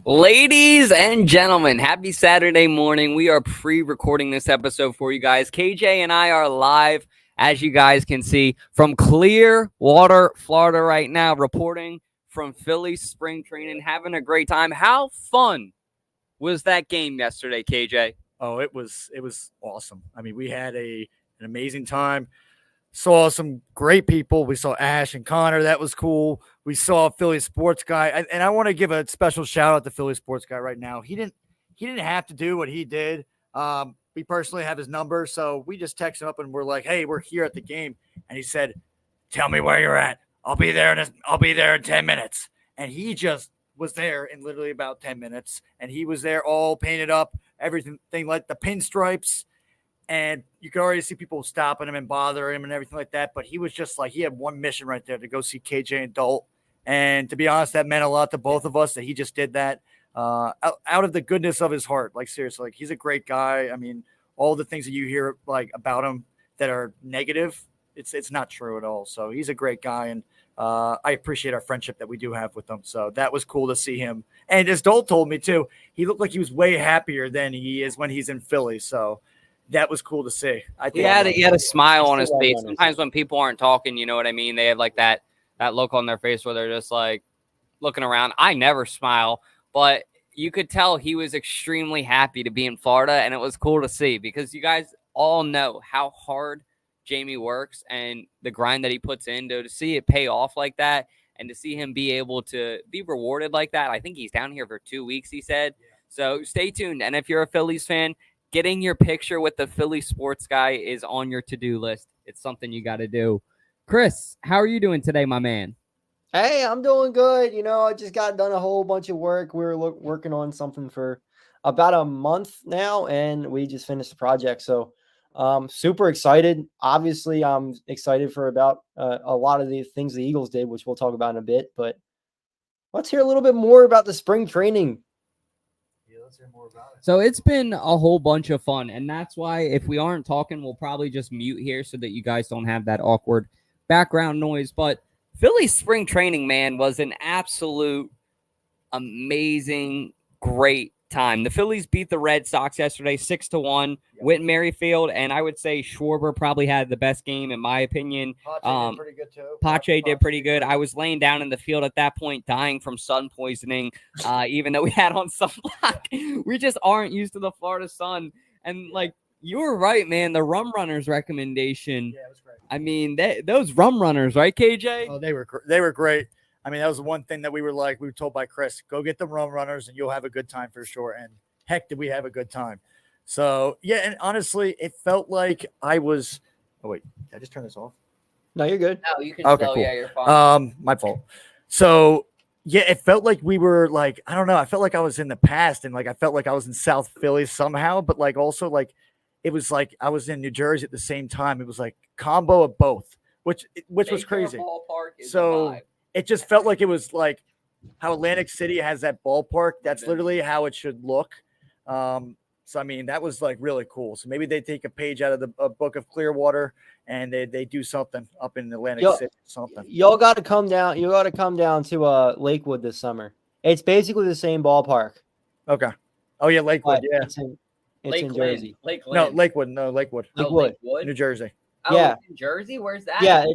Ladies and gentlemen, happy Saturday morning. We are pre-recording this episode for you guys. KJ and I are live, as you guys can see, from Clearwater, Florida right now, reporting from Phillies spring training, having a great time. How fun was that game yesterday, KJ? Oh, it was awesome. I mean, we had an amazing time. Saw some great people. We saw Ash and Connor. That was cool. We saw Philly sports guy, and I want to give a special shout out to Philly sports guy right now. He didn't have to do what he did. We personally have his number, so we just text him up and we're like, "Hey, we're here at the game," and he said, "Tell me where you're at. I'll be there in 10 minutes." And he just was there in literally about 10 minutes, and he was there all painted up, everything like the pinstripes. And you could already see people stopping him and bothering him and everything like that. But he was just like, he had one mission right there to go see KJ and Dalton. And to be honest, that meant a lot to both of us that he just did that out of the goodness of his heart. Like, seriously, like, he's a great guy. I mean, all the things that you hear like about him that are negative, it's not true at all. So he's a great guy. And I appreciate our friendship that we do have with him. So that was cool to see him. And as Dalton told me too, he looked like he was way happier than he is when he's in Philly. So that was cool to see. I think he had a smile on his face. Sometimes when people aren't talking, you know what I mean? They have like that look on their face where they're just like looking around. I never smile, but you could tell he was extremely happy to be in Florida, and it was cool to see because you guys all know how hard Jamie works and the grind that he puts in to see it pay off like that and to see him be able to be rewarded like that. I think he's down here for 2 weeks, he said. Yeah. So stay tuned. And if you're a Phillies fan, getting your picture with the Philly sports guy is on your to-do list. It's something you got to do. Chris, how are you doing today, my man? Hey, I'm doing good. You know, I just got done a whole bunch of work. We were working on something for about a month now, and we just finished the project. So super excited. Obviously, I'm excited for about a lot of the things the Eagles did, which we'll talk about in a bit. But let's hear a little bit more about the spring training. Let's hear more about it. So it's been a whole bunch of fun, and that's why if we aren't talking, we'll probably just mute here so that you guys don't have that awkward background noise. But Philly spring training, man, was an absolute amazing, great time. The Phillies beat the Red Sox yesterday 6-1. Yep. Whit Merrifield, and I would say Schwarber probably had the best game in my opinion. Pache did pretty good too. Pache did pretty good. I was laying down in the field at that point, dying from sun poisoning, even though we had on sunblock. We just aren't used to the Florida sun. And like you were right, man. The rum runners recommendation. Yeah, it was great. I mean, those rum runners, right, KJ? Oh, they were great. I mean, that was the one thing that we were told by Chris, go get the rum runners and you'll have a good time for sure. And heck, did we have a good time. So, yeah, and honestly, it felt like I was – oh, wait, did I just turn this off? No, you're good. No, you can still, cool. Yeah, you're fine. My fault. So, yeah, it felt like we were like – I don't know. I felt like I was in the past and like I felt like I was in South Philly somehow, but like also like it was like I was in New Jersey at the same time. It was like combo of both, which was crazy. So – it just felt like it was like how Atlantic City has that ballpark. That's literally how it should look. So, I mean, that was like really cool. So maybe they take a page out of the book of Clearwater and they do something up in Atlantic City. Something. Y'all got to come down. You got to come down to Lakewood this summer. It's basically the same ballpark. Okay. Oh, yeah, Lakewood. Yeah. It's in Jersey. Lakewood. No, Lakewood. Lakewood. New Jersey. Oh, yeah. In Jersey? Where's that? Yeah.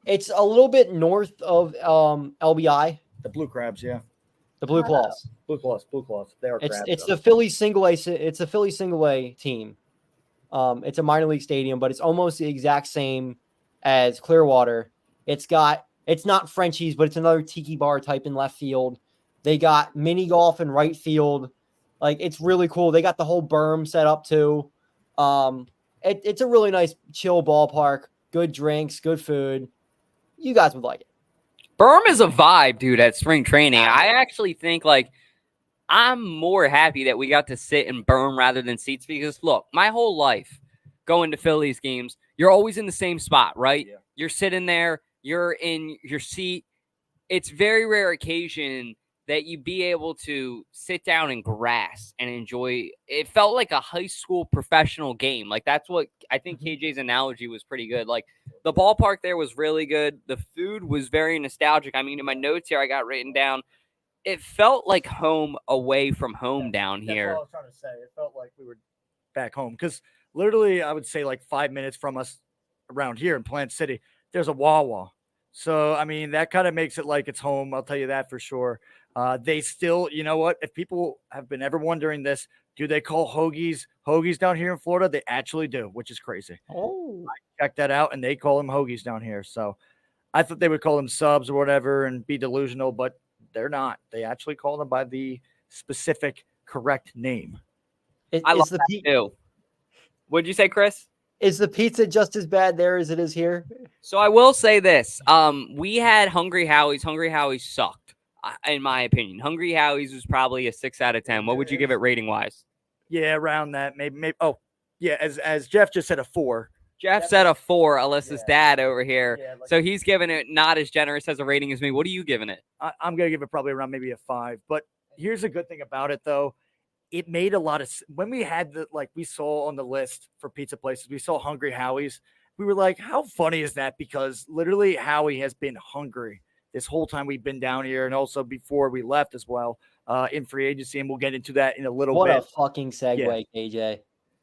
It's a little bit north of LBI. The Blue Crabs, yeah. The Blue Claws. Blue Claws. They are crabs. It's the Philly single A. It's a Philly single A team. It's a minor league stadium, but it's almost the exact same as Clearwater. It's not Frenchie's, but it's another tiki bar type in left field. They got mini golf in right field. Like, it's really cool. They got the whole berm set up too. It's a really nice chill ballpark. Good drinks, good food. You guys would like it. Berm is a vibe, dude, at spring training. I actually think, like, I'm more happy that we got to sit in berm rather than seats because, look, my whole life going to Phillies games, you're always in the same spot, right? Yeah. You're sitting there. You're in your seat. It's very rare occasion that you be able to sit down in grass and enjoy. It felt like a high school professional game. Like, that's what I think KJ's analogy was pretty good. Like, the ballpark there was really good. The food was very nostalgic. I mean, in my notes here, I got written down it felt like home away from home down That's here. what I was trying to say. It felt like we were back home because literally, I would say like 5 minutes from us around here in Plant City, there's a Wawa. So I mean, that kind of makes it like it's home. I'll tell you that for sure. They still, you know what? If people have been ever wondering this, do they call hoagies down here in Florida? They actually do, which is crazy. Oh, Check that out, and they call them hoagies down here. So I thought they would call them subs or whatever and be delusional, but they're not. They actually call them by the specific correct name. I love that too. What'd you say, Chris? Is the pizza just as bad there as it is here? So I will say this. We had Hungry Howie's. Hungry Howie's sucked, in my opinion. Hungry Howie's was probably a 6 out of 10. What would you give it rating wise? Yeah, around that. Maybe. Oh, yeah. As Jeff just said, a 4. Jeff said a 4. Alyssa's dad over here. Yeah, so he's giving it not as generous as a rating as me. What are you giving it? I'm gonna give it probably around maybe a 5. But here's a good thing about it, though. It made a lot of when we had we saw on the list for pizza places, we saw Hungry Howie's. We were like, how funny is that? Because literally Howie has been hungry this whole time we've been down here, and also before we left as well in free agency, and we'll get into that in a little bit. What a fucking segue, KJ.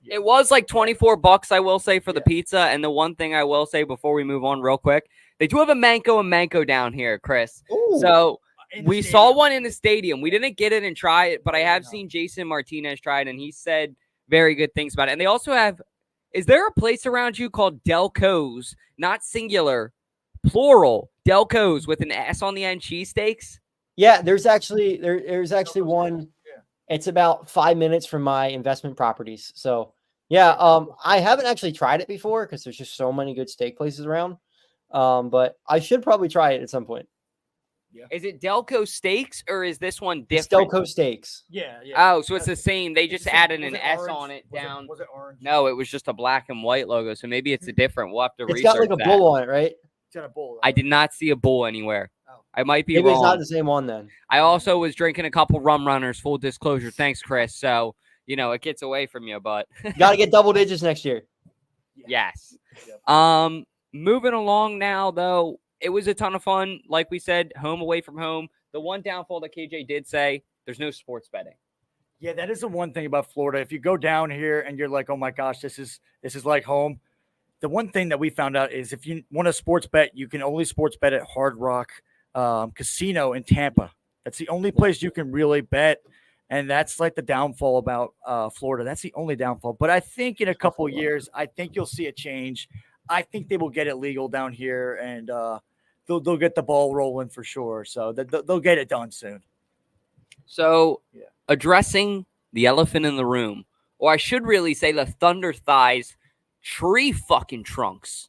It was like $24, I will say, for the pizza. And the one thing I will say before we move on real quick, they do have a Manco down here, Chris. Ooh. So we saw one in the stadium. We didn't get it and try it, but I have seen Jason Martinez try it, and he said very good things about it. And they also have, is there a place around you called Delco's, not singular, plural, Delco's with an S on the end, cheesesteaks? Yeah, there's actually one. It's about 5 minutes from my investment properties. So yeah, I haven't actually tried it before because there's just so many good steak places around. But I should probably try it at some point. Yeah. Is it Delco Steaks or is this one different? It's Delco Steaks. Yeah. Oh, so it's the same. They just added an S on it down. Was it orange? No, it was just a black and white logo. So maybe it's a different. We'll have to research It's got like a bull on it, right? It's got a bull. I did not see a bull anywhere. Oh. I might be maybe wrong. It's not the same one then. I also was drinking a couple rum runners. Full disclosure. Thanks, Chris. So, it gets away from you, but. You got to get double digits next year. Yes. Moving along now, though. It was a ton of fun. Like we said, home away from home. The one downfall that KJ did say, there's no sports betting. Yeah, that is the one thing about Florida. If you go down here and you're like, oh my gosh, this is like home. The one thing that we found out is if you want to sports bet, you can only sports bet at Hard Rock Casino in Tampa. That's the only place you can really bet. And that's like the downfall about Florida. That's the only downfall. But I think in a couple of years, I think you'll see a change. I think they will get it legal down here, and they'll get the ball rolling for sure. So they'll get it done soon. So addressing the elephant in the room, or I should really say the Thunder Thighs tree fucking trunks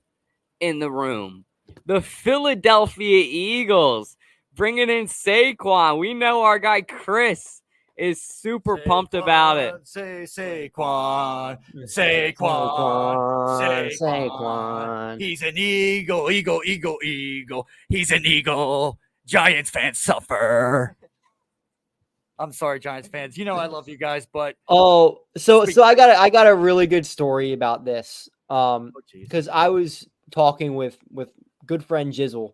in the room. The Philadelphia Eagles bringing in Saquon. We know our guy Chris is super pumped about it. Saquon. He's an eagle. He's an eagle. Giants fans suffer. I'm sorry, Giants fans. I love you guys, but so I got a really good story about this. Because I was talking with good friend Jizzle,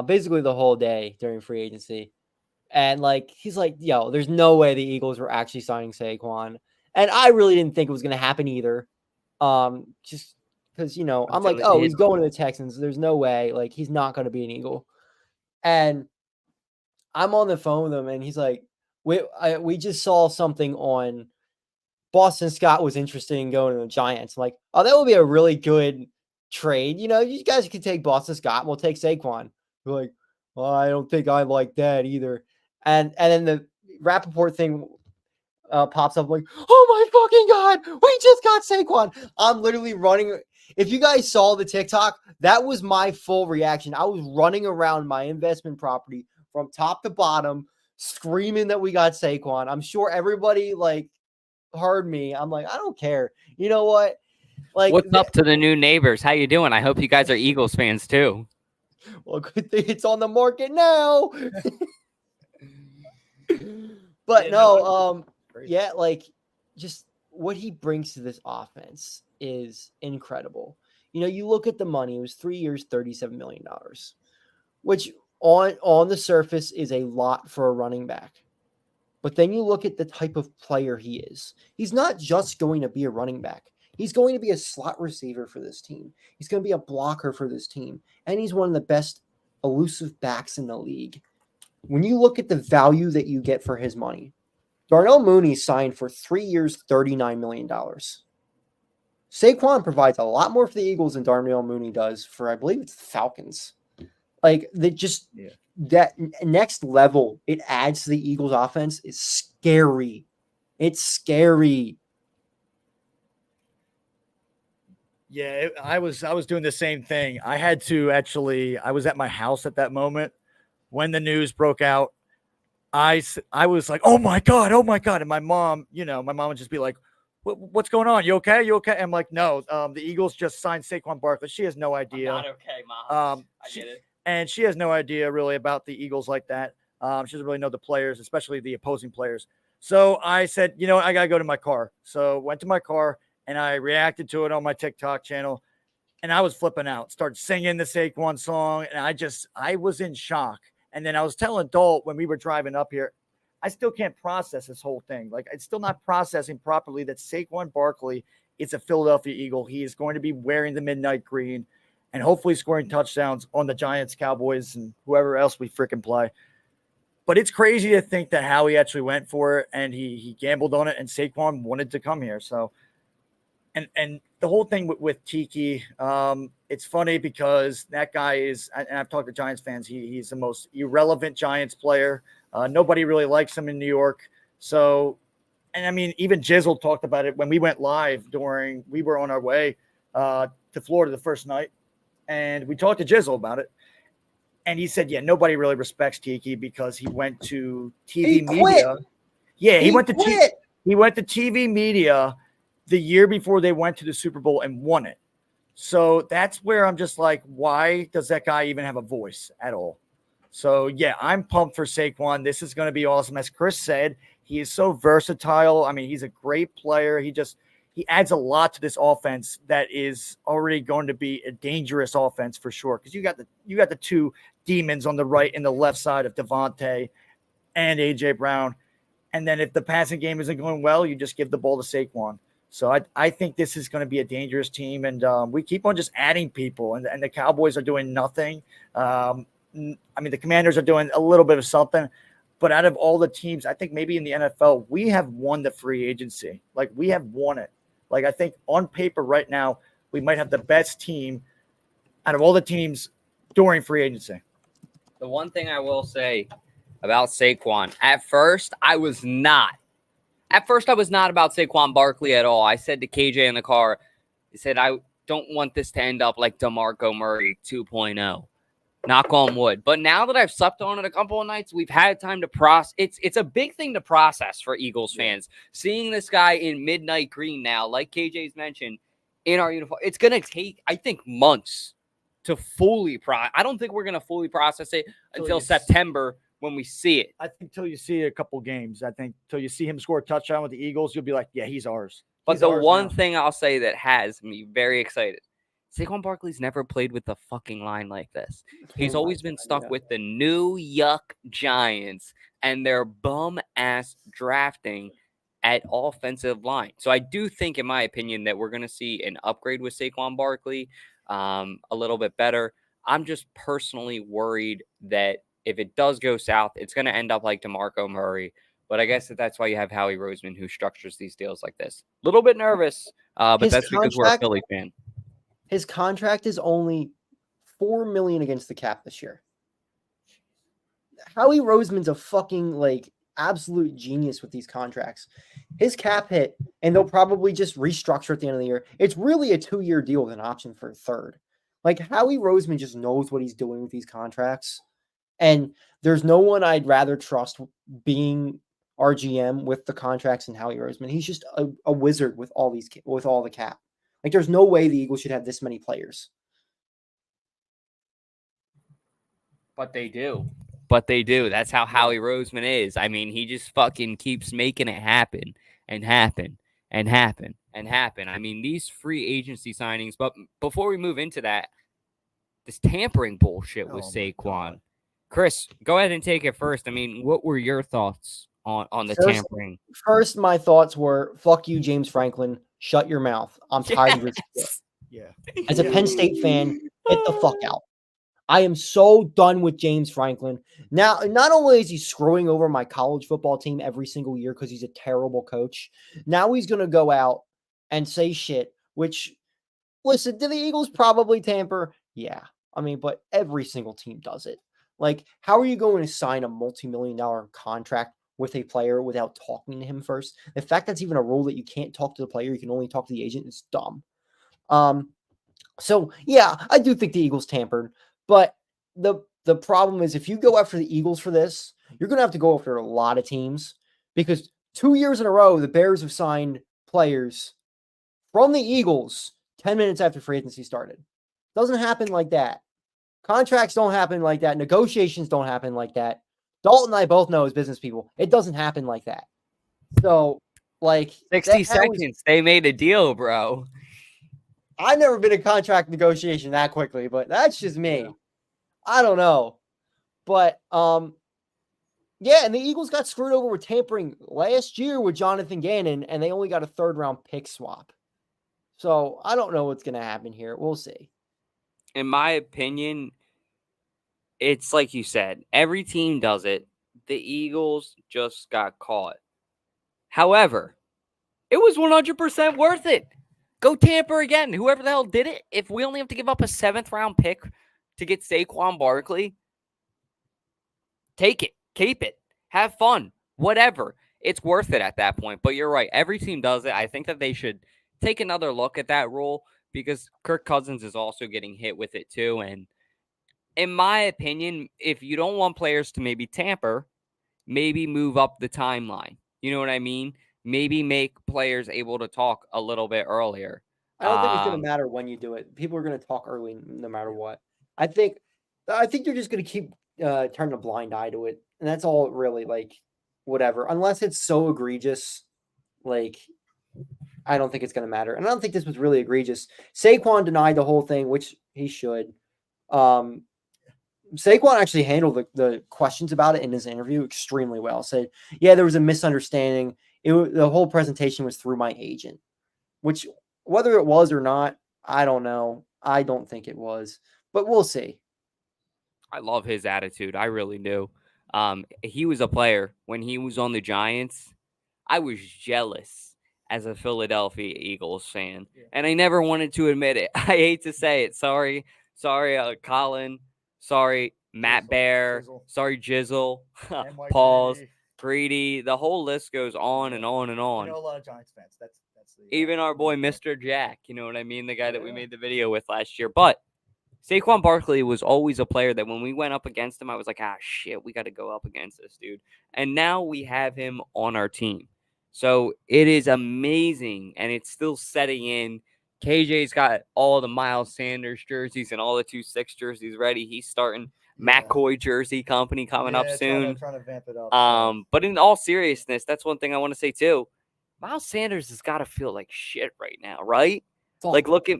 basically the whole day during free agency. And he's like, yo, there's no way the Eagles were actually signing Saquon. And I really didn't think it was going to happen either. Just because, I'm like, oh, he's going to the Texans. There's no way. He's not going to be an Eagle. And I'm on the phone with him, and he's like, we just saw something on Boston Scott was interested in going to the Giants. I'm like, oh, that would be a really good trade. You guys can take Boston Scott, and we'll take Saquon. We're like, well, I don't think I like that either. And then the Rappaport thing pops up. I'm like, oh my fucking God, we just got Saquon. I'm literally running. If you guys saw the TikTok, that was my full reaction. I was running around my investment property from top to bottom, screaming that we got Saquon. I'm sure everybody heard me. I'm like, I don't care. You know what? What's up to the new neighbors? How you doing? I hope you guys are Eagles fans too. Well, good thing it's on the market now. But just what he brings to this offense is incredible. You look at the money. It was 3 years, $37 million, which on the surface is a lot for a running back. But then you look at the type of player he is. He's not just going to be a running back. He's going to be a slot receiver for this team. He's going to be a blocker for this team. And he's one of the best elusive backs in the league. When you look at the value that you get for his money, Darnell Mooney signed for 3 years, $39 million. Saquon provides a lot more for the Eagles than Darnell Mooney does for, I believe it's the Falcons. Like, that next level it adds to the Eagles offense is scary. It's scary. Yeah, I was doing the same thing. I had to I was at my house at that moment when the news broke out. I was like, oh my God. And my mom would just be like, what's going on? You okay? I'm like, no, the Eagles just signed Saquon Barkley. She has no idea. I'm not okay, Mom. I get it. And she has no idea really about the Eagles like that. She doesn't really know the players, especially the opposing players. So I said, I got to go to my car. So went to my car and I reacted to it on my TikTok channel. And I was flipping out, started singing the Saquon song. And I was in shock. And then I was telling Dalt when we were driving up here, I still can't process this whole thing. Like, it's still not processing properly that Saquon Barkley is a Philadelphia Eagle. He is going to be wearing the midnight green and hopefully scoring touchdowns on the Giants, Cowboys, and whoever else we freaking play. But it's crazy to think that Howie actually went for it and he gambled on it, and Saquon wanted to come here. So, and the whole thing with Tiki, it's funny because that guy is, and I've talked to Giants fans, he's the most irrelevant Giants player. Nobody really likes him in New York. So, and I mean, even Jizzle talked about it when we went live we were on our way to Florida the first night. And we talked to Jizzle about it. And he said, yeah, nobody really respects Tiki because he went to TV media. Yeah, he went to TV media the year before they went to the Super Bowl and won it. So that's where I'm just like, why does that guy even have a voice at all? So, yeah, I'm pumped for Saquon. This is going to be awesome. As Chris said, he is so versatile. I mean, he's a great player. He adds a lot to this offense that is already going to be a dangerous offense for sure. Because you got the two demons on the right and the left side of Devontae and AJ Brown. And then if the passing game isn't going well, you just give the ball to Saquon. So I think this is going to be a dangerous team. And we keep on just adding people. And the Cowboys are doing nothing. I mean, the Commanders are doing a little bit of something. But out of all the teams, I think maybe in the NFL, we have won the free agency. Like, we have won it. Like, I think on paper right now, we might have the best team out of all the teams during free agency. The one thing I will say about Saquon, at first I was not about Saquon Barkley at all. I said to KJ in the car, I said, I don't want this to end up like DeMarco Murray 2.0. Knock on wood. But now that I've slept on it a couple of nights, we've had time to process. It's a big thing to process for Eagles fans. Seeing this guy in midnight green now, like KJ's mentioned, in our uniform, it's going to take, I think, months to fully process. I don't think we're going to fully process it until September when we see it. I think until you see a couple games. I think until you see him score a touchdown with the Eagles, you'll be like, yeah, he's ours. But the one thing I'll say that has me very excited, Saquon Barkley's never played with a fucking line like this. He's always been stuck with the New Yuck Giants and their bum-ass drafting at offensive line. So I do think, in my opinion, that we're going to see an upgrade with Saquon Barkley, a little bit better. I'm just personally worried that if it does go south, it's going to end up like DeMarco Murray. But I guess that's why you have Howie Roseman, who structures these deals like this. A little bit nervous, but that's because we're a Philly fan. His contract is only $4 million against the cap this year. Howie Roseman's a fucking absolute genius with these contracts. His cap hit, and they'll probably just restructure at the end of the year. It's really a 2-year deal with an option for a third. Howie Roseman just knows what he's doing with these contracts, and there's no one I'd rather trust being our GM with the contracts than Howie Roseman. He's just a wizard with all the cap. There's no way the Eagles should have this many players. But they do. That's how Howie Roseman is. I mean, he just fucking keeps making it happen and happen and happen and happen. I mean, these free agency signings. But before we move into that, this tampering bullshit with Saquon. Chris, go ahead and take it first. I mean, what were your thoughts on the tampering? First, my thoughts were, fuck you, James Franklin. Shut your mouth. I'm tired of your shit. Yeah. As a Penn State fan, get the fuck out. I am so done with James Franklin. Now, not only is he screwing over my college football team every single year because he's a terrible coach, now he's going to go out and say shit, which, listen, do the Eagles probably tamper? Yeah. I mean, but every single team does it. Like, how are you going to sign a multi-million-dollar contract with a player without talking to him first? The fact that's even a rule that you can't talk to the player, you can only talk to the agent, is dumb. So, yeah, I do think the Eagles tampered. But the problem is, if you go after the Eagles for this, you're going to have to go after a lot of teams, because 2 years in a row, the Bears have signed players from the Eagles 10 minutes after free agency started. Doesn't happen like that. Contracts don't happen like that. Negotiations don't happen like that. Dalton and I both know as business people, it doesn't happen like that. So, like 60 seconds, they made a deal, bro. I've never been in contract negotiation that quickly, but that's just me. Yeah. I don't know. But yeah, and the Eagles got screwed over with tampering last year with Jonathan Gannon, and they only got a 3rd-round pick swap. So I don't know what's going to happen here. We'll see. In my opinion, it's like you said, every team does it. The Eagles just got caught. However, it was 100% worth it. Go tamper again. Whoever the hell did it, if we only have to give up a 7th-round pick to get Saquon Barkley, take it. Keep it. Have fun. Whatever. It's worth it at that point. But you're right. Every team does it. I think that they should take another look at that rule, because Kirk Cousins is also getting hit with it too. And in my opinion, if you don't want players to maybe tamper, maybe move up the timeline. You know what I mean? Maybe make players able to talk a little bit earlier. I don't think it's going to matter when you do it. People are going to talk early no matter what. I think you're just going to keep turning a blind eye to it. And that's all really, like, whatever. Unless it's so egregious, like, I don't think it's going to matter. And I don't think this was really egregious. Saquon denied the whole thing, which he should. Saquon actually handled the questions about it in his interview extremely well. Said, yeah, there was a misunderstanding. The whole presentation was through my agent, which, whether it was or not, I don't know. I don't think it was, but we'll see. I love his attitude. I really do. He was a player when he was on the Giants. I was jealous as a Philadelphia Eagles fan, and I never wanted to admit it. I hate to say it. Sorry, Colin. Sorry, Matt Bear. Sorry, Jizzle. Pauls. Greedy. The whole list goes on and on and on. I know a lot of Giants fans. That's even our boy Mr. Jack. You know what I mean? The guy that we made the video with last year. But Saquon Barkley was always a player that when we went up against him, I was like, shit, we got to go up against this dude. And now we have him on our team. So it is amazing, and it's still setting in. KJ's got all the Miles Sanders jerseys and all the 2-6 jerseys ready. He's starting McCoy jersey company coming up soon. Trying to vamp it up. But in all seriousness, that's one thing I want to say too. Miles Sanders has got to feel like shit right now, right? Like, look at.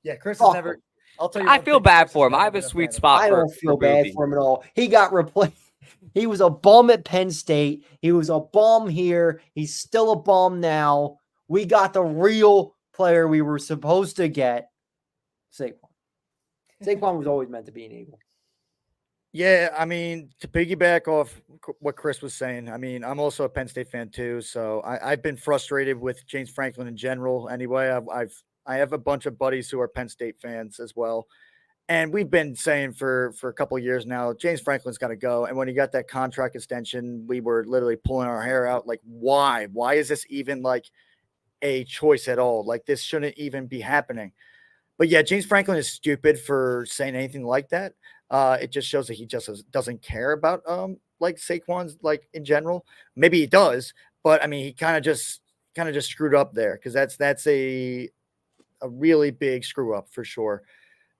Yeah, Chris has never. I'll tell you. I feel bad for him. I have a sweet spot. I don't feel bad for him at all. He got replaced. He was a bum at Penn State. He was a bum here. He's still a bum now. We got the real player we were supposed to get. Saquon. Saquon was always meant to be an Eagle. Yeah, I mean, to piggyback off what Chris was saying, I mean, I'm also a Penn State fan too, so I've been frustrated with James Franklin in general. Anyway, I have a bunch of buddies who are Penn State fans as well, and we've been saying for a couple of years now, James Franklin's got to go. And when he got that contract extension, we were literally pulling our hair out. Like, why? Why is this even like a choice at all? Like, this shouldn't even be happening. But yeah, James Franklin is stupid for saying anything like that. It just shows that he just doesn't care about like Saquon's like in general. Maybe he does, but I mean, he kind of just screwed up there, because that's a really big screw up for sure.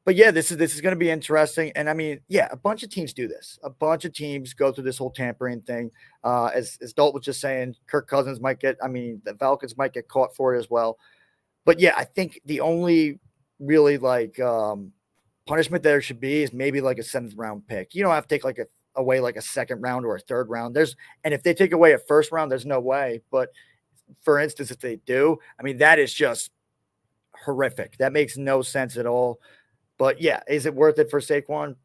But yeah, this is going to be interesting. And I mean, yeah, a bunch of teams do this. A bunch of teams go through this whole tampering thing. As Dalton was just saying, Kirk Cousins the Falcons might get caught for it as well. But yeah, I think the only really like punishment there should be is maybe like a 7th round pick. You don't have to take away like a 2nd round or a 3rd round. And if they take away a 1st round, there's no way. But for instance, if they do, I mean, that is just horrific. That makes no sense at all. But yeah, is it worth it for Saquon?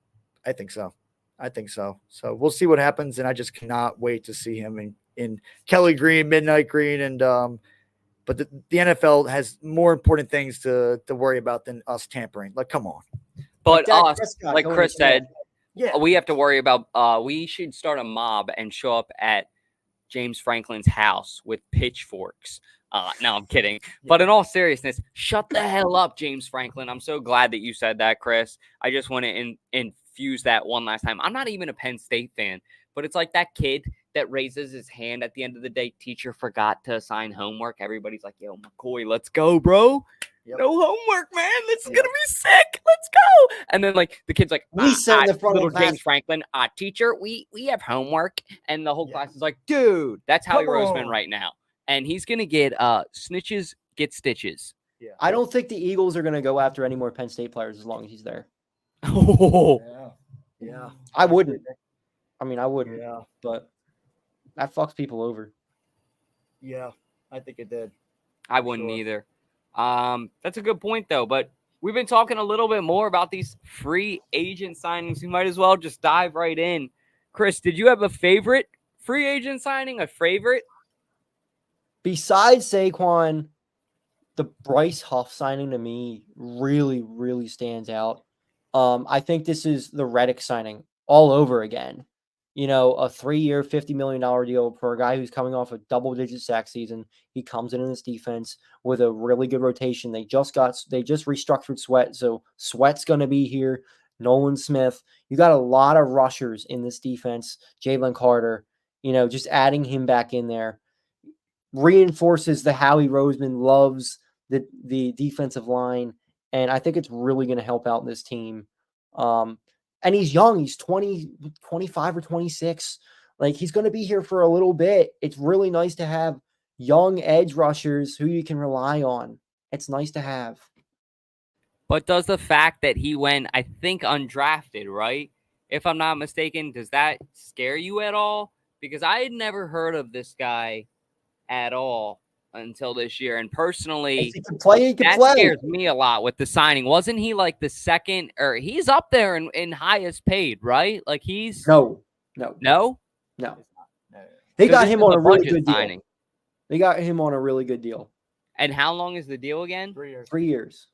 I think so. So we'll see what happens. And I just cannot wait to see him in Kelly Green, Midnight Green. And, but the NFL has more important things to worry about than us tampering. Like, come on. But Dak us, Prescott like going Chris to said, Yeah. we have to worry about, we should start a mob and show up at James Franklin's house with pitchforks. No, I'm kidding. But in all seriousness, shut the hell up, James Franklin. I'm so glad that you said that, Chris. I just want to infuse that one last time. I'm not even a Penn State fan, but it's like that kid that raises his hand at the end of the day. Teacher forgot to assign homework. Everybody's like, yo, McCoy, let's go, bro. Yep. No homework, man. This is going to be sick. Let's go. And then, like, the kid's like, we sit in the front little of James Franklin, teacher, we have homework. And the whole class is like, dude, that's Howie Roseman right now. And he's going to get snitches get stitches. Yeah. I don't think the Eagles are going to go after any more Penn State players as long as he's there. Oh. Yeah. I wouldn't. I mean, I wouldn't. Yeah. But that fucks people over. Yeah, I think it did. I wouldn't either. That's a good point, though. But we've been talking a little bit more about these free agent signings. We might as well just dive right in. Chris, did you have a favorite free agent signing? A favorite? Besides Saquon, the Bryce Huff signing to me really, really stands out. I think this is the Reddick signing all over again. You know, a 3-year, $50 million deal for a guy who's coming off a double-digit sack season. He comes in this defense with a really good rotation. They just restructured Sweat, so Sweat's going to be here. Nolan Smith. You got a lot of rushers in this defense. Jalen Carter, you know, just adding him back in there reinforces the Howie Roseman loves the defensive line, and I think it's really going to help out this team. And he's young. He's 25 or 26. Like, he's going to be here for a little bit. It's really nice to have young edge rushers who you can rely on. It's nice to have. But does the fact that he went, I think, undrafted, right? If I'm not mistaken, does that scare you at all? Because I had never heard of this guy at all until this year. And personally, that scares me a lot with the signing. Wasn't he like the second, or he's up there in highest paid, right? Like he's No. They got him on a really good deal. They got him on a really good deal. And how long is the deal again? 3 years. 3 years.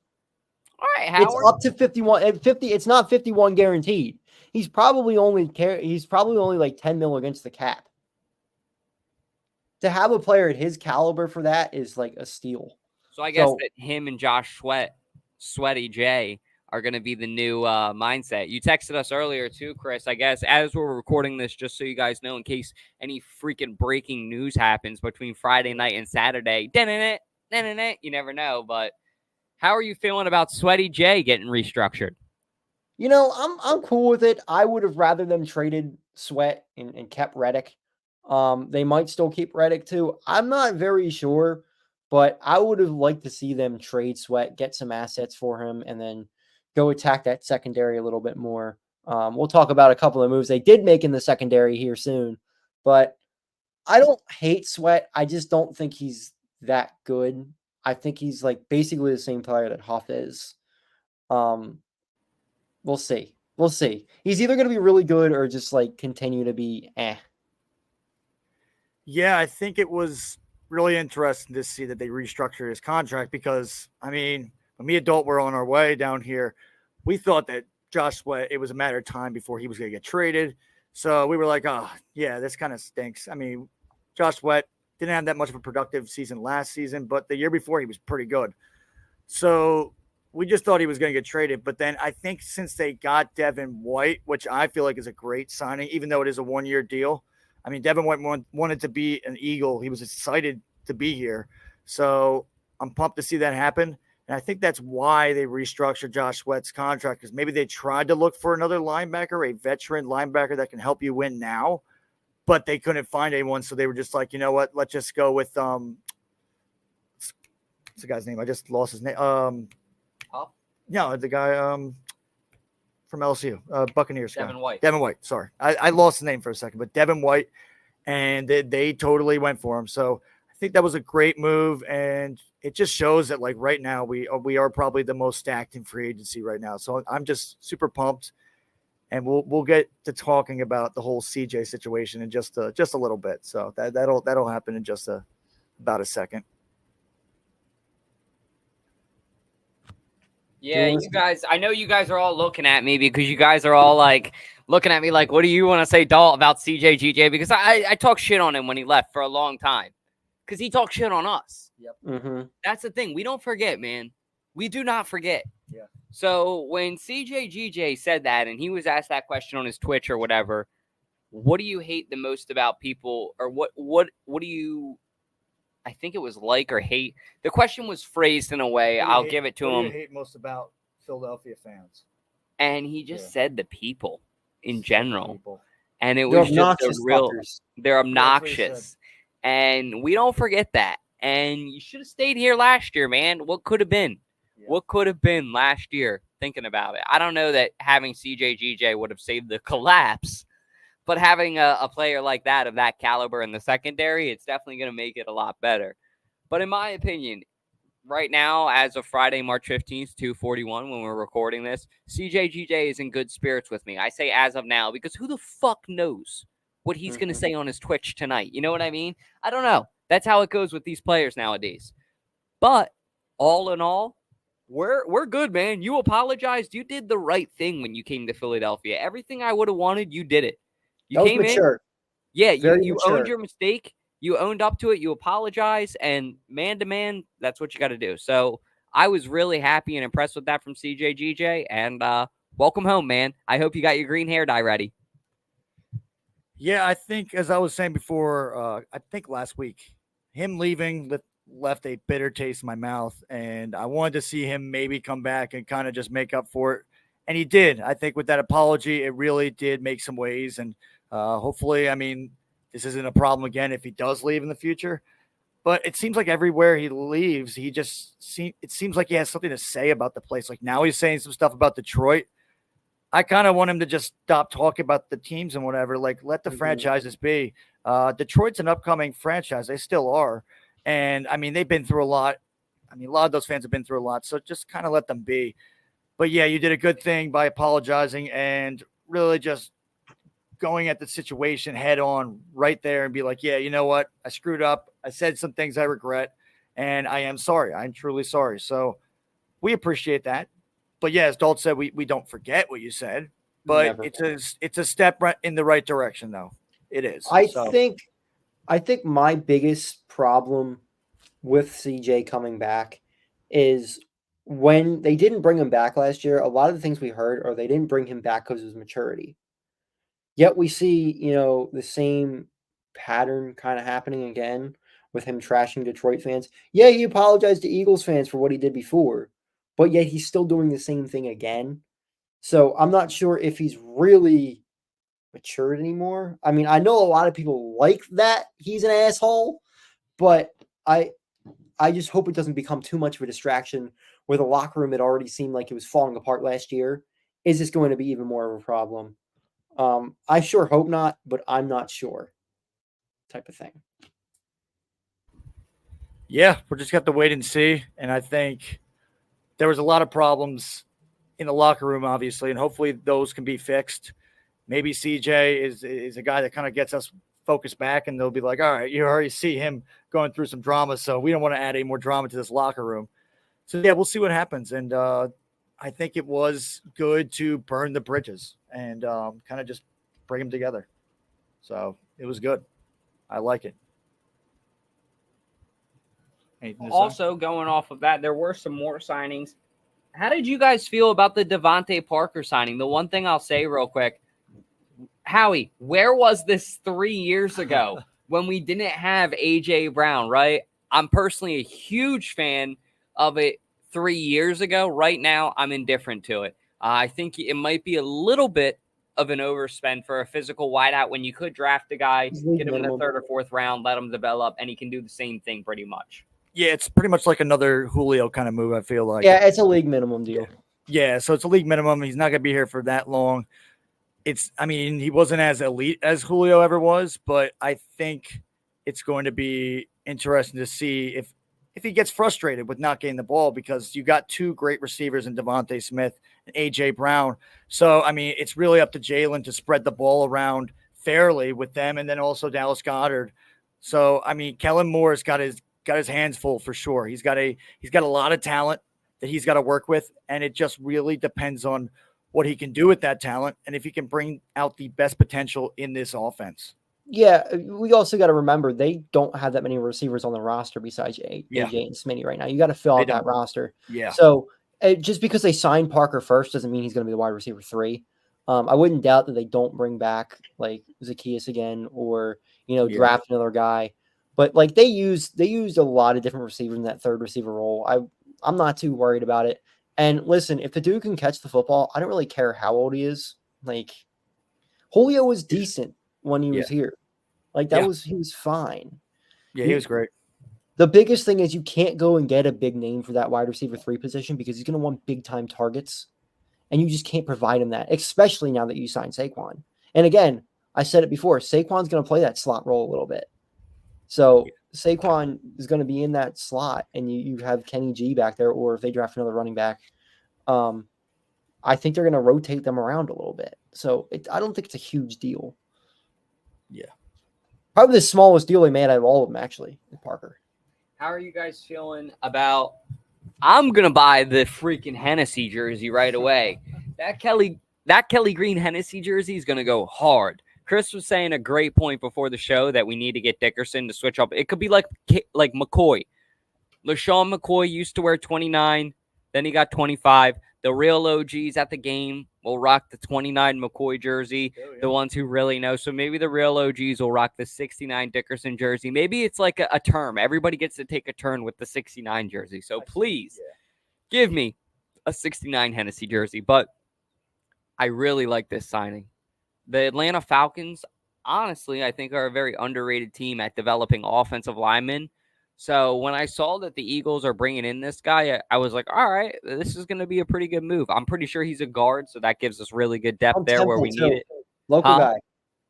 All right, Howard. It's up to 51 and 50. It's not 51 guaranteed. He's probably only like 10 mil against the cap. To have a player at his caliber for that is like a steal. So I guess that him and Josh Sweaty J, are going to be the new mindset. You texted us earlier too, Chris, I guess, as we're recording this, just so you guys know, in case any freaking breaking news happens between Friday night and Saturday. You never know. But how are you feeling about Sweaty J getting restructured? You know, I'm cool with it. I would have rather them traded Sweat and kept Reddick. They might still keep Reddick too. I'm not very sure, but I would have liked to see them trade Sweat, get some assets for him, and then go attack that secondary a little bit more. We'll talk about a couple of moves they did make in the secondary here soon, but I don't hate Sweat. I just don't think he's that good. I think he's like basically the same player that Huff is. We'll see. He's either going to be really good or just like continue to be eh. Yeah, I think it was really interesting to see that they restructured his contract because, I mean, when me and Dalton were on our way down here, we thought that Josh Sweat, it was a matter of time before he was going to get traded. So we were like, oh, yeah, this kind of stinks. I mean, Josh Sweat didn't have that much of a productive season last season, but the year before he was pretty good. So we just thought he was going to get traded. But then I think since they got Devin White, which I feel like is a great signing, even though it is a one-year deal, I mean, Devin White wanted to be an Eagle. He was excited to be here. So I'm pumped to see that happen. And I think that's why they restructured Josh Sweat's contract, because maybe they tried to look for another linebacker, a veteran linebacker that can help you win now, but they couldn't find anyone. So they were just like, you know what, let's just go with what's the guy's name? I just lost his name. No, the guy from LSU, Buccaneers guy. Devin White. Devin White. Sorry, I lost the name for a second, but Devin White, and they totally went for him. So I think that was a great move, and it just shows that like right now we are probably the most stacked in free agency right now. So I'm just super pumped, and we'll get to talking about the whole CJ situation in just a little bit. So that'll happen in just about a second. Yeah, you guys, I know you guys are all looking at me because you guys are all like looking at me like, what do you want to say, Dalton, about CJ GJ? Because I talked shit on him when he left for a long time because he talked shit on us. Yep. Mm-hmm. That's the thing. We don't forget, man. We do not forget. Yeah. So when CJ GJ said that and he was asked that question on his Twitch or whatever, what do you hate the most about people, or what do you, I think it was like or hate. The question was phrased in a way. I'll give it to him. What do you hate most about Philadelphia fans? And he just said the people in general. People. And it They're was just obnoxious a real, fuckers. they're obnoxious. And we don't forget that. And you should have stayed here last year, man. What could have been? Yeah. What could have been last year? Thinking about it. I don't know that having CJ GJ would have saved the collapse. But having a player like that of that caliber in the secondary, it's definitely going to make it a lot better. But in my opinion, right now, as of Friday, March 15th, 2:41, when we're recording this, CJ GJ is in good spirits with me. I say as of now because who the fuck knows what he's going to say on his Twitch tonight? You know what I mean? I don't know. That's how it goes with these players nowadays. But all in all, we're good, man. You apologized. You did the right thing when you came to Philadelphia. Everything I would have wanted, you did it. You came in. Yeah, you owned your mistake. You owned up to it. You apologize. And man to man, that's what you got to do. So I was really happy and impressed with that from CJ GJ. And welcome home, man. I hope you got your green hair dye ready. Yeah, I think, as I was saying before, I think last week, him leaving left a bitter taste in my mouth. And I wanted to see him maybe come back and kind of just make up for it. And he did. I think with that apology, it really did make some waves. And hopefully, I mean, this isn't a problem again if he does leave in the future. But it seems like everywhere he leaves, it seems like he has something to say about the place. Like now he's saying some stuff about Detroit. I kind of want him to just stop talking about the teams and whatever. Like, let the franchises be. Detroit's an upcoming franchise. They still are. And, I mean, they've been through a lot. I mean, a lot of those fans have been through a lot. So just kind of let them be. But, yeah, you did a good thing by apologizing and really just going at the situation head on right there and be like, yeah, you know what? I screwed up. I said some things I regret, and I am sorry. I'm truly sorry. So we appreciate that. But, yeah, as Dalton said, we don't forget what you said. But it's a step in the right direction, though. It is. I think my biggest problem with CJ coming back is when they didn't bring him back last year, a lot of the things we heard are they didn't bring him back because of his maturity. Yet we see, the same pattern kind of happening again with him trashing Detroit fans. Yeah, he apologized to Eagles fans for what he did before, but yet he's still doing the same thing again. So I'm not sure if he's really matured anymore. I mean, I know a lot of people like that he's an asshole, but I just hope it doesn't become too much of a distraction where the locker room had already seemed like it was falling apart last year. Is this going to be even more of a problem? I sure hope not, but I'm not sure type of thing. Yeah, we'll just have to wait and see. And I think there was a lot of problems in the locker room, obviously, and hopefully those can be fixed. Maybe CJ is a guy that kind of gets us focused back, and they'll be like, all right, you already see him going through some drama, so we don't want to add any more drama to this locker room. So, yeah, we'll see what happens. And I think it was good to burn the bridges and kind of just bring them together. So it was good. I like it. Also, going off of that, there were some more signings. How did you guys feel about the Devontae Parker signing? The one thing I'll say real quick, Howie, where was this 3 years ago when we didn't have A.J. Brown, right? I'm personally a huge fan of it 3 years ago. Right now, I'm indifferent to it. I think it might be a little bit of an overspend for a physical wideout when you could draft a guy, get him in the third or fourth round, let him develop, and he can do the same thing pretty much. Yeah, it's pretty much like another Julio kind of move, I feel like. Yeah, it's a league minimum deal. Yeah, so it's a league minimum. He's not going to be here for that long. He wasn't as elite as Julio ever was, but I think it's going to be interesting to see if he gets frustrated with not getting the ball, because you got two great receivers in Devontae Smith and A.J. Brown. So, it's really up to Jalen to spread the ball around fairly with them, and then also Dallas Goedert. So, Kellen Moore's got his hands full for sure. He's got a lot of talent that he's got to work with, and it just really depends on what he can do with that talent and if he can bring out the best potential in this offense. Yeah, we also got to remember they don't have that many receivers on the roster besides AJ and Smitty right now. You got to fill out that roster. Yeah. So just because they signed Parker first doesn't mean he's going to be the wide receiver 3. I wouldn't doubt that they don't bring back like Zacchaeus again or draft another guy. But like they used a lot of different receivers in that third receiver role. I'm not too worried about it. And listen, if the dude can catch the football, I don't really care how old he is. Like Julio was decent when he was here. Like he was fine. Yeah, he was great. The biggest thing is you can't go and get a big name for that wide receiver 3 position because he's going to want big time targets. And you just can't provide him that, especially now that you signed Saquon. And again, I said it before, Saquon's going to play that slot role a little bit. So Saquon is going to be in that slot, and you have Kenny G back there, or if they draft another running back, I think they're going to rotate them around a little bit. So I don't think it's a huge deal. Yeah. Probably the smallest deal they made out of all of them, actually, with Parker. How are you guys feeling about I'm going to buy the freaking Hennessy jersey right away. That Kelly Green Hennessy jersey is going to go hard. Chris was saying a great point before the show that we need to get Dickerson to switch up. It could be like McCoy. LaShawn McCoy used to wear 29. Then he got 25. The real OGs at the game will rock the 29 McCoy jersey, the ones who really know. So maybe the real OGs will rock the 69 Dickerson jersey. Maybe it's like a term. Everybody gets to take a turn with the 69 jersey. So please give me a 69 Hennessy jersey. But I really like this signing. The Atlanta Falcons, honestly, I think are a very underrated team at developing offensive linemen. So when I saw that the Eagles are bringing in this guy, I was like, all right, this is going to be a pretty good move. I'm pretty sure he's a guard, so that gives us really good depth there where we need it. Local guy.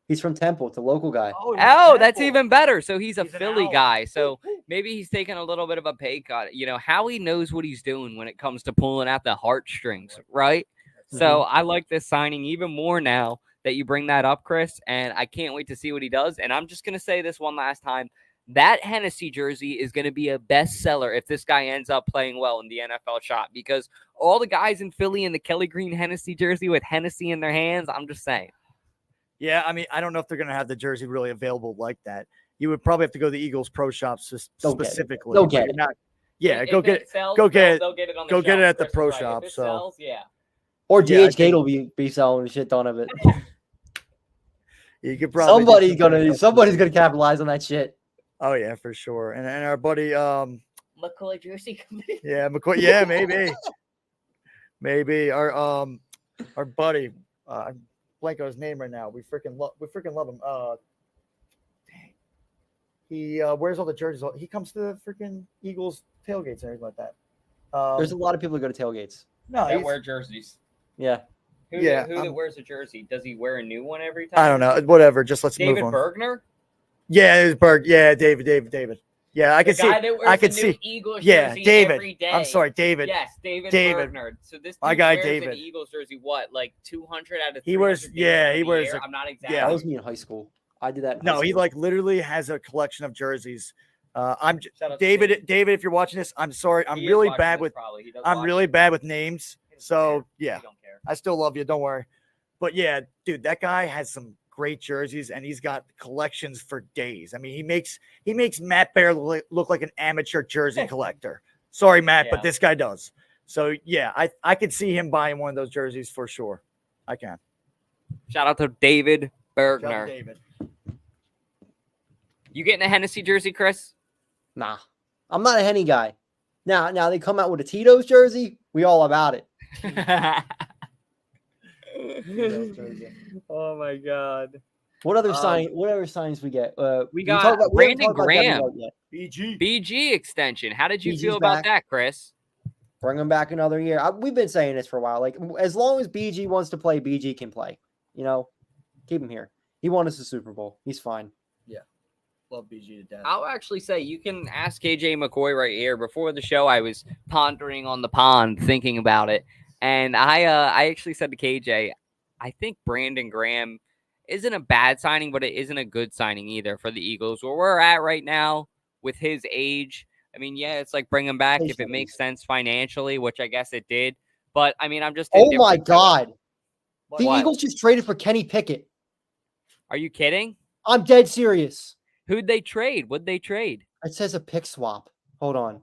He's from Temple. It's a local guy. Oh, that's even better. So he's a Philly guy. So maybe he's taking a little bit of a pay cut. Howie knows what he's doing when it comes to pulling out the heartstrings, right? Mm-hmm. So I like this signing even more now that you bring that up, Chris, and I can't wait to see what he does. And I'm just going to say this one last time. That Hennessy jersey is going to be a bestseller if this guy ends up playing well in the NFL shop, because all the guys in Philly in the Kelly Green Hennessy jersey with Hennessy in their hands, I'm just saying. Yeah, I don't know if they're going to have the jersey really available like that. You would probably have to go to the Eagles Pro Shop specifically. Go get it. Go get it. Go get it at the Pro Shop. So sells, or DH Gate will be selling shit ton of it. You could probably somebody's gonna capitalize on that shit. Oh yeah, for sure. And our buddy McCoy jersey company. Yeah, McCoy. Yeah, maybe our buddy. I'm blank on his name right now. We freaking love him. Dang. He wears all the jerseys. He comes to the freaking Eagles tailgates and everything like that. There's a lot of people who go to tailgates. No, they wear jerseys. Yeah. Who that wears a jersey? Does he wear a new one every time? I don't know. Whatever. Just let's move on. David Bergner? Yeah, it was Berg. Yeah, David. Yeah, I could see. I could see. Eagles David. Every day. I'm sorry, David. Yes, David. Bergner. So this my guy wears David. an Eagles jersey. What, like 200 out of 300 he wears. Yeah, he wears. I'm not exactly. Yeah, that was me in high school. I did that. No, he literally has a collection of jerseys. I'm David. David, if you're watching this, I'm sorry. I'm really bad with. I'm really bad with names. So yeah, I still love you. Don't worry. But yeah, dude, that guy has some great jerseys, and he's got collections for days. I mean, he makes Matt Bear look like an amateur jersey collector. Sorry, Matt, but this guy does. So yeah, I could see him buying one of those jerseys for sure. I can. Shout out to David Bergner. Shout out David. You getting a Hennessy jersey, Chris? Nah, I'm not a Henny guy. Now they come out with a Tito's jersey. We all about it. Oh my God! What other signs we get? We got Brandon Graham, BG extension. How did you BG's feel about that, Chris? Bring him back another year. We've been saying this for a while. Like, as long as BG wants to play, BG can play. Keep him here. He won us a Super Bowl. He's fine. Yeah. Love BG to death. I'll actually say you can ask KJ McCoy right here. Before the show, I was pondering on the pond, thinking about it. And I actually said to KJ, I think Brandon Graham isn't a bad signing, but it isn't a good signing either for the Eagles. Where we're at right now with his age, I mean, yeah, it's like bring him back if it makes sense financially, which I guess it did. But, I mean, I'm just... Oh, my God. What? The Eagles just traded for Kenny Pickett. Are you kidding? I'm dead serious. Who'd they trade? What'd they trade? It says a pick swap. Hold on.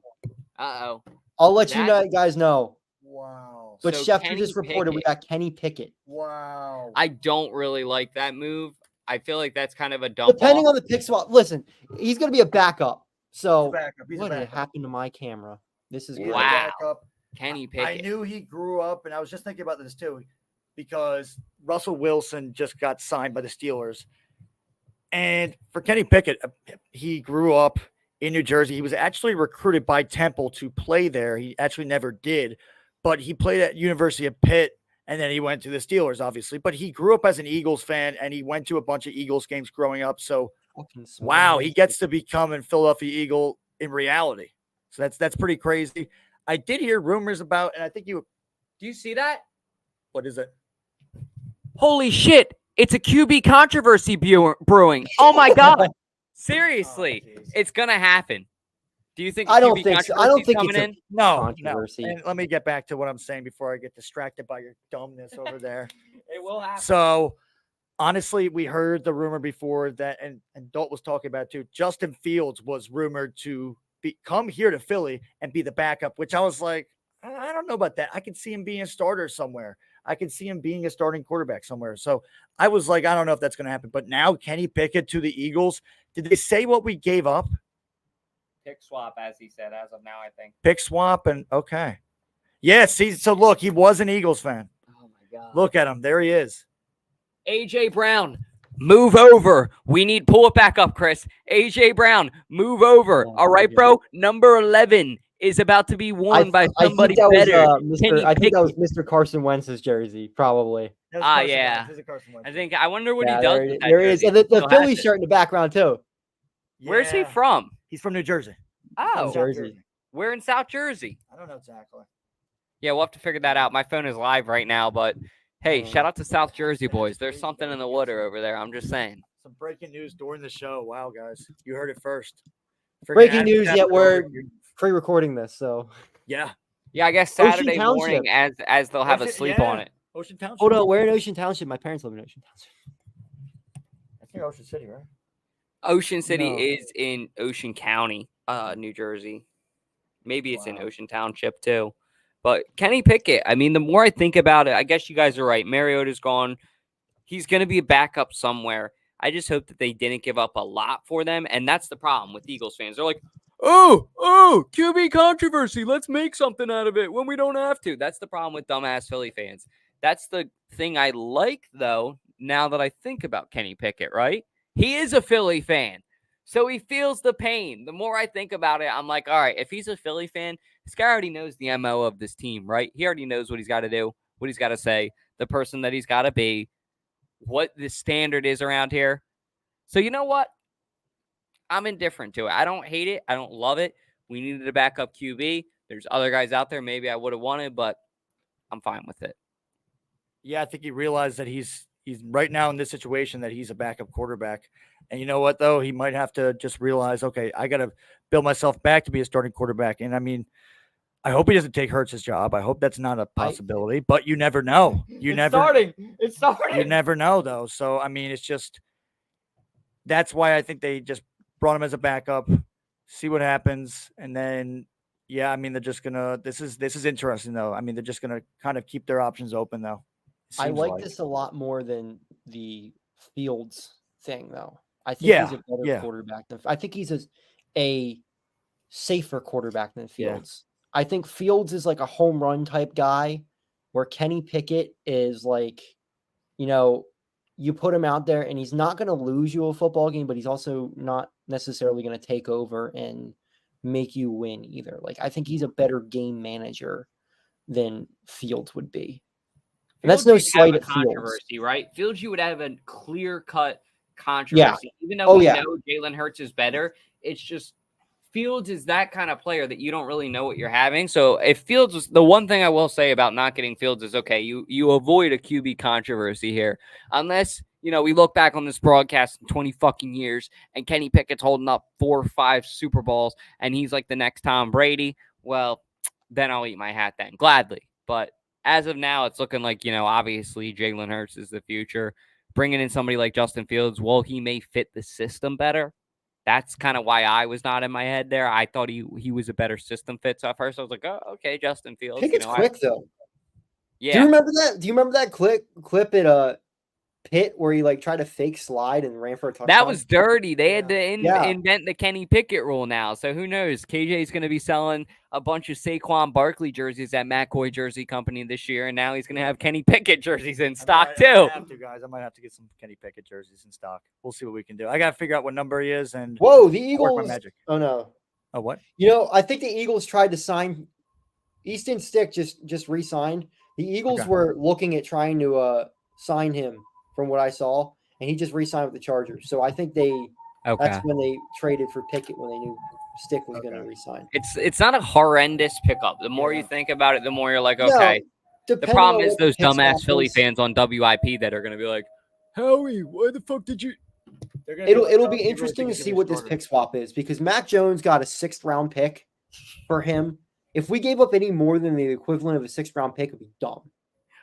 Uh-oh. I'll let you guys know. Wow. But So Schefter Kenny just reported Pickett. we got Kenny Pickett. Wow. I don't really like that move. I feel like that's kind of a dump Depending off. on the pick swap. Listen, he's going to be a backup. So He's what a backup. happened to my camera? This is He's great. a Wow. backup. Kenny I Pickett. knew he grew up, and I was just thinking about this too, because Russell Wilson just got signed by the Steelers. And for Kenny Pickett, he grew up in New Jersey. He was actually recruited by Temple to play there. He actually never did, but he played at University of Pitt, and then he went to the Steelers, obviously. But he grew up as an Eagles fan, and he went to a bunch of Eagles games growing up. So, wow, he gets to become a Philadelphia Eagle in reality. So that's pretty crazy. I did hear rumors about, and I think Do you see that? what is it? Holy shit. It's a QB controversy brewing. Oh, my God. Seriously. Oh, geez. It's going to happen. Do you think I don't QB think so. I don't controversy's think coming it's a in? No. controversy. And let me get back to what I'm saying before I get distracted by your dumbness over there. It will happen. So, honestly, we heard the rumor before that, and Dalt was talking about it too. Justin Fields was rumored to come here to Philly and be the backup, which I was like, I don't know about that. I could see him being a starter somewhere. I could see him being a starting quarterback somewhere. So I was like, I don't know if that's going to happen. But now Kenny Pickett to the Eagles. Did they say what we gave up? Pick swap, as he said, as of now, I think. Pick swap and okay. Yeah, see, so look, he was an Eagles fan. Oh, my God. Look at him. There he is. AJ Brown, move over. We need pull it back up, Chris. AJ Brown, move over. Oh, all right, bro. Number 11 is about to be worn by somebody better. I think that was Mr. Carson Wentz's jersey, probably. Yeah. I wonder what he does. There, with that there is. jersey. And the Still has Phillies it. shirt in the background, too. Where's he from? He's from New Jersey. Oh, Jersey. we're in South Jersey. I don't know exactly. Yeah, we'll have to figure that out. My phone is live right now, but hey, shout out to South Jersey boys. There's something in the water over there. I'm just saying. Some breaking news during the show. Wow, guys. You heard it first. Breaking news, yet we're pre-recording this, so. Yeah. Yeah, I guess Ocean Saturday morning as they'll have a sleep on it. Ocean Township. Hold on, we're in Ocean Township. My parents live in Ocean Township. I think Ocean City, right? Ocean City No. is in Ocean County, New Jersey. Maybe it's in Ocean Township too. But Kenny Pickett, I mean, the more I think about it, I guess you guys are right. Mariota's gone. He's going to be a backup somewhere. I just hope that they didn't give up a lot for them. And that's the problem with Eagles fans. They're like, oh, QB controversy. Let's make something out of it when we don't have to. That's the problem with dumbass Philly fans. That's the thing I like, though, now that I think about Kenny Pickett, right? He is a Philly fan. So he feels the pain. The more I think about it, I'm like, all right, if he's a Philly fan, this guy already knows the MO of this team, right? He already knows what he's got to do, what he's got to say, the person that he's got to be, what the standard is around here. So you know what? I'm indifferent to it. I don't hate it. I don't love it. We needed a backup QB. There's other guys out there maybe I would have wanted, but I'm fine with it. Yeah, I think he realized that he's right now in this situation that he's a backup quarterback. And you know what, though? He might have to just realize, okay, I got to build myself back to be a starting quarterback. And, I mean, I hope he doesn't take Hurts' job. I hope that's not a possibility. But you never know. It's starting. You never know, though. So, I mean, it's just – that's why I think they just brought him as a backup, see what happens. And then, yeah, I mean, they're just going to – this is interesting, though. I mean, they're just going to kind of keep their options open, though. I like this a lot more than the Fields thing, though. I think he's a better quarterback than I think he's a safer quarterback than Fields. Yeah. I think Fields is like a home run type guy, where Kenny Pickett is like, you put him out there and he's not going to lose you a football game, but he's also not necessarily going to take over and make you win either. Like, I think he's a better game manager than Fields would be. And that's no slight at controversy, Fields. right? Fields, you would have a clear-cut controversy. Even though we know Jalen Hurts is better, it's just Fields is that kind of player that you don't really know what you're having. So if Fields was the one thing I will say about not getting Fields is okay, you avoid a QB controversy here, unless we look back on this broadcast in 20 fucking years and Kenny Pickett's holding up 4 or 5 Super Bowls and he's like the next Tom Brady. Well, then I'll eat my hat then gladly. But as of now, it's looking like, obviously Jalen Hurts is the future. Bringing in somebody like Justin Fields, he may fit the system better. That's kind of why I was not in my head there. I thought he was a better system fit. So at first I was like, oh, okay, Justin Fields. Pickett's quick, though. Yeah. Do you remember that? Do you remember that clip at Pitt where he tried to fake slide and ran for a touchdown? That was dirty. They had to invent the Kenny Pickett rule now. So who knows? KJ's going to be selling a bunch of Saquon Barkley jerseys at McCoy Jersey Company this year, and now he's going to have Kenny Pickett jerseys in stock too. I might have to get some Kenny Pickett jerseys in stock. We'll see what we can do. I got to figure out what number he is. And the Eagles. Magic. Oh no. Oh what? I think the Eagles tried to sign. Easton Stick just re-signed. The Eagles were looking at trying to sign him. From what I saw, and he just re-signed with the Chargers. So I think that's when they traded for Pickett when they knew Stick was going to re-sign. It's not a horrendous pickup. The more you think about it, the more you're like, okay. The problem is those dumbass Philly fans on WIP that are going to be like, Howie, why the fuck did you? It'll be interesting to see what this pick swap is because Mac Jones got a 6th round pick for him. If we gave up any more than the equivalent of a 6th round pick, it'd be dumb.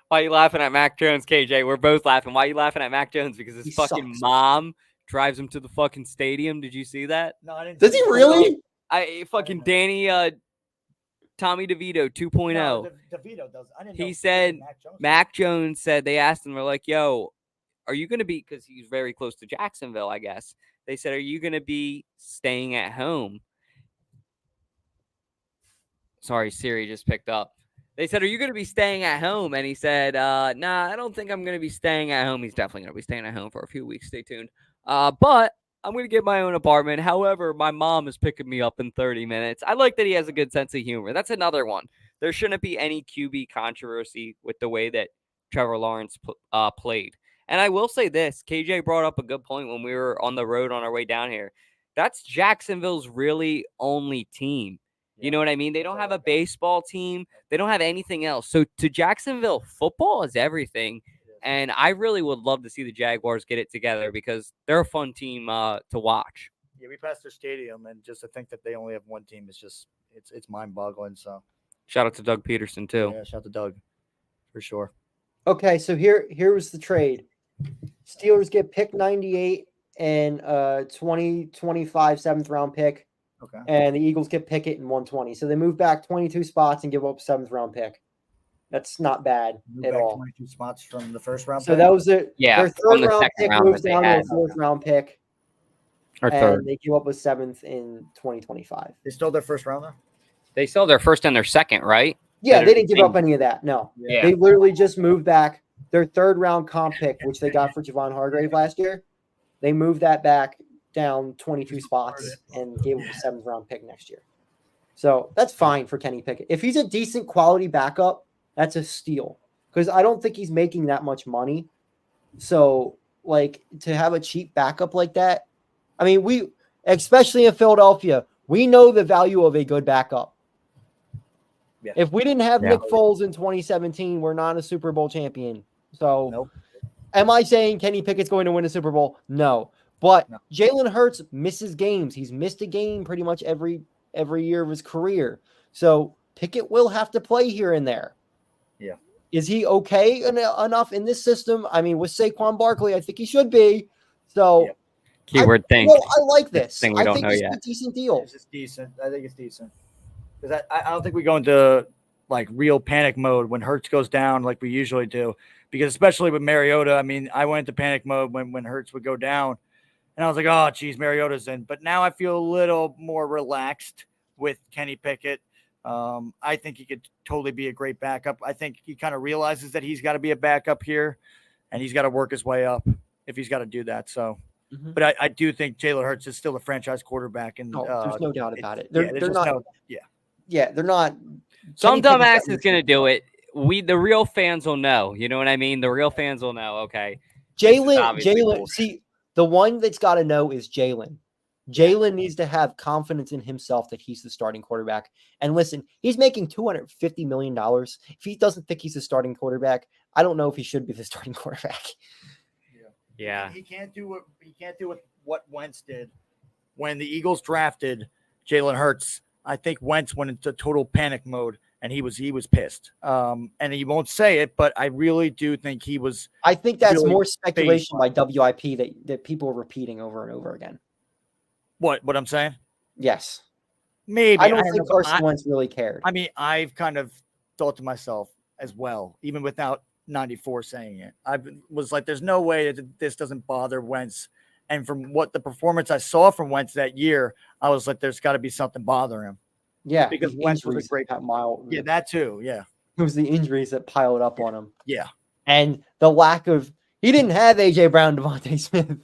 Why are you laughing at Mac Jones, KJ? We're both laughing. Why are you laughing at Mac Jones? Because his fucking mom drives him to the fucking stadium. Did you see that? No, I didn't. Does he really? Danny Tommy DeVito 2.0. No, DeVito does. I didn't know. He said Mac Jones said they asked him, they're like, yo, are you going to be, because he's very close to Jacksonville, I guess. They said, are you going to be staying at home? Sorry, Siri just picked up. They said, are you going to be staying at home? And he said, nah, I don't think I'm going to be staying at home. He's definitely going to be staying at home for a few weeks. Stay tuned. But I'm going to get my own apartment. However, my mom is picking me up in 30 minutes. I like that he has a good sense of humor. That's another one. There shouldn't be any QB controversy with the way that Trevor Lawrence played. And I will say this. KJ brought up a good point when we were on the road on our way down here. That's Jacksonville's really only team. You know what I mean? They don't have a baseball team. They don't have anything else. So to Jacksonville, football is everything. And I really would love to see the Jaguars get it together because they're a fun team to watch. Yeah, we passed their stadium, and just to think that they only have one team is just it's mind-boggling. So shout out to Doug Peterson too. Yeah, shout out to Doug for sure. Okay, so here was the trade. Steelers get pick 98 and 2025 7th round pick. Okay. And the Eagles get Pickett in 120. So they move back 22 spots and give up a 7th round pick. That's not bad at all. 22 spots from the 1st round so pick. That was it. Yeah. Their 3rd round pick moves down to a 4th round pick. Or 3rd. They give up a 7th in 2025. They still their 1st round though? They still their 1st and their 2nd, right? Yeah, they didn't give up any of that. No. Yeah. They literally just moved back their 3rd round comp pick, which they got for Javon Hargrave last year. They moved that back down 22 spots and gave him a 7th round pick next year. So that's fine for Kenny Pickett. If he's a decent quality backup, that's a steal because I don't think he's making that much money. So to have a cheap backup like that, I mean, we, especially in Philadelphia, we know the value of a good backup. Yeah. If we didn't have Nick Foles in 2017, we're not a Super Bowl champion. So am I saying Kenny Pickett's going to win a Super Bowl? No. But Jalen Hurts misses games. He's missed a game pretty much every year of his career. So Pickett will have to play here and there. Yeah. Is he okay enough in this system? I mean, with Saquon Barkley, I think he should be. So keyword thing. I like this. Thing we don't know it's yet. A decent deal. It's just decent. I think it's decent. Because I don't think we go into real panic mode when Hurts goes down like we usually do. Because especially with Mariota, I mean, I went into panic mode when Hurts would go down. And I was like, oh, geez, Mariota's in. But now I feel a little more relaxed with Kenny Pickett. I think he could totally be a great backup. I think he kind of realizes that he's got to be a backup here, and he's got to work his way up if he's got to do that. So, but I do think Jalen Hurts is still a franchise quarterback. And there's no doubt about it. Yeah, they're not. Some dumbass is going to do it. The real fans will know. You know what I mean? The real fans will know. Okay. Jalen. See, the one that's got to know is Jalen. Jalen needs to have confidence in himself that he's the starting quarterback. And listen, he's making $250 million. If he doesn't think he's the starting quarterback, I don't know if he should be the starting quarterback. Yeah. He can't do what Wentz did when the Eagles drafted Jalen Hurts. I think Wentz went into total panic mode, and he was pissed. And he won't say it, but I really do think he was. I think that's really more speculation by WIP that people are repeating over and over again. What I'm saying? Yes. Maybe. I don't think Carson Wentz really cared. I mean, I've kind of thought to myself as well, even without 94 saying it. I was like, there's no way that this doesn't bother Wentz. And from what the performance I saw from Wentz that year, I was like, there's got to be something bothering him. Yeah. Because Wentz was a great mile. Yeah, that too. Yeah. It was the injuries that piled up on him. Yeah. And the lack of, he didn't have AJ Brown, Devontae Smith.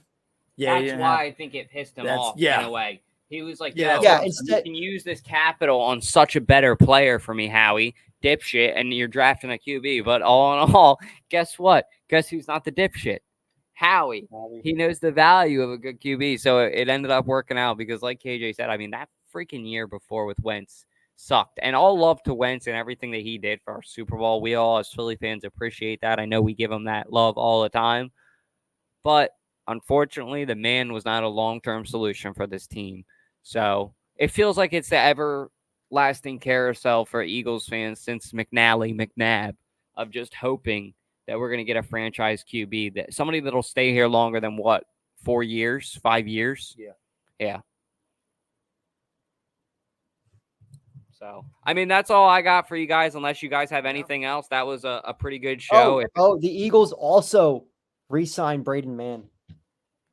Yeah, that's why I think it pissed him off in a way. He was like, instead, you can use this capital on such a better player for me, Howie, dipshit, and you're drafting a QB. But all in all, guess what? Guess who's not the dipshit? Howie. He knows the value of a good QB. So it ended up working out because, like KJ said, I mean, that freaking year before with Wentz sucked. And all love to Wentz and everything that he did for our Super Bowl. We all, as Philly fans, appreciate that. I know we give him that love all the time. But unfortunately, the man was not a long-term solution for this team. So it feels like it's the everlasting carousel for Eagles fans since McNabb of just hoping that we're going to get a franchise QB, that somebody that'll stay here longer than 4 years, 5 years. Yeah. So, I mean, that's all I got for you guys. Unless you guys have anything else, that was a pretty good show. The Eagles also re-signed Braden Mann,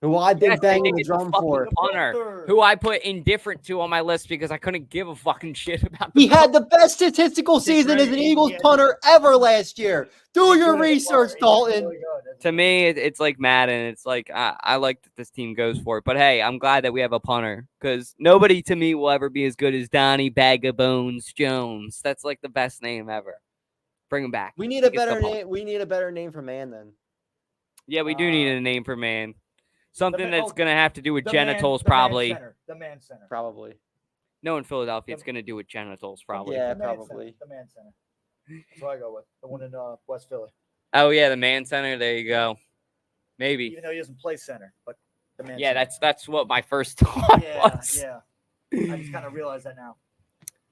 who I've been banging the drum for. Punter, who I put indifferent to on my list because I couldn't give a fucking shit about. He had the best statistical season as an Eagles punter ever last year. Do your research, Dalton. To me, it's like Madden. It's like I like that this team goes for it. But hey, I'm glad that we have a punter because nobody to me will ever be as good as Donnie Bag of Bones Jones. That's like the best name ever. Bring him back. We need a better name. We need a better name for Mann then. Yeah, we do need a name for Mann. Something that's going to have to do with genitals, probably. The Man Center. Probably. No, in Philadelphia, it's going to do with genitals, probably. Yeah, probably. The Man Center. That's what I go with. The one in West Philly. Oh, yeah, the Man Center. There you go. Maybe. Even though he doesn't play center, but the Man Center. Center. That's what my first thought was. Yeah. I just kind of realized that now.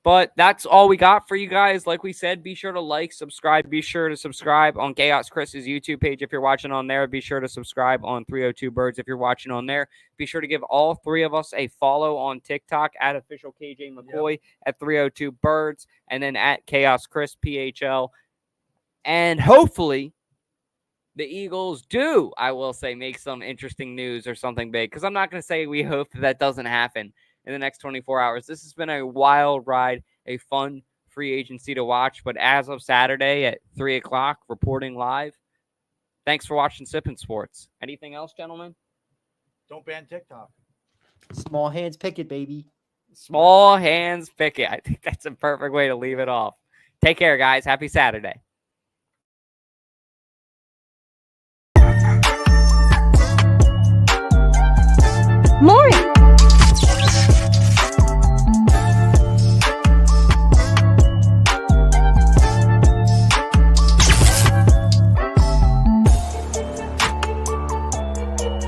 But that's all we got for you guys. Like we said, be sure to like, subscribe. Be sure to subscribe on Chaos Chris's YouTube page if you're watching on there. Be sure to subscribe on 302 Birds if you're watching on there. Be sure to give all three of us a follow on TikTok at official KJ McCoy, at 302 Birds, and then at Chaos Chris PHL. And hopefully the Eagles do, I will say, make some interesting news or something big. Because I'm not going to say we hope that doesn't happen in the next 24 hours. This has been a wild ride, a fun free agency to watch. But as of Saturday at 3 o'clock, reporting live. Thanks for watching Sippin' Sports. Anything else, gentlemen? Don't ban TikTok. Small hands pick it, baby. Small hands pick it. I think that's a perfect way to leave it off. Take care, guys. Happy Saturday. More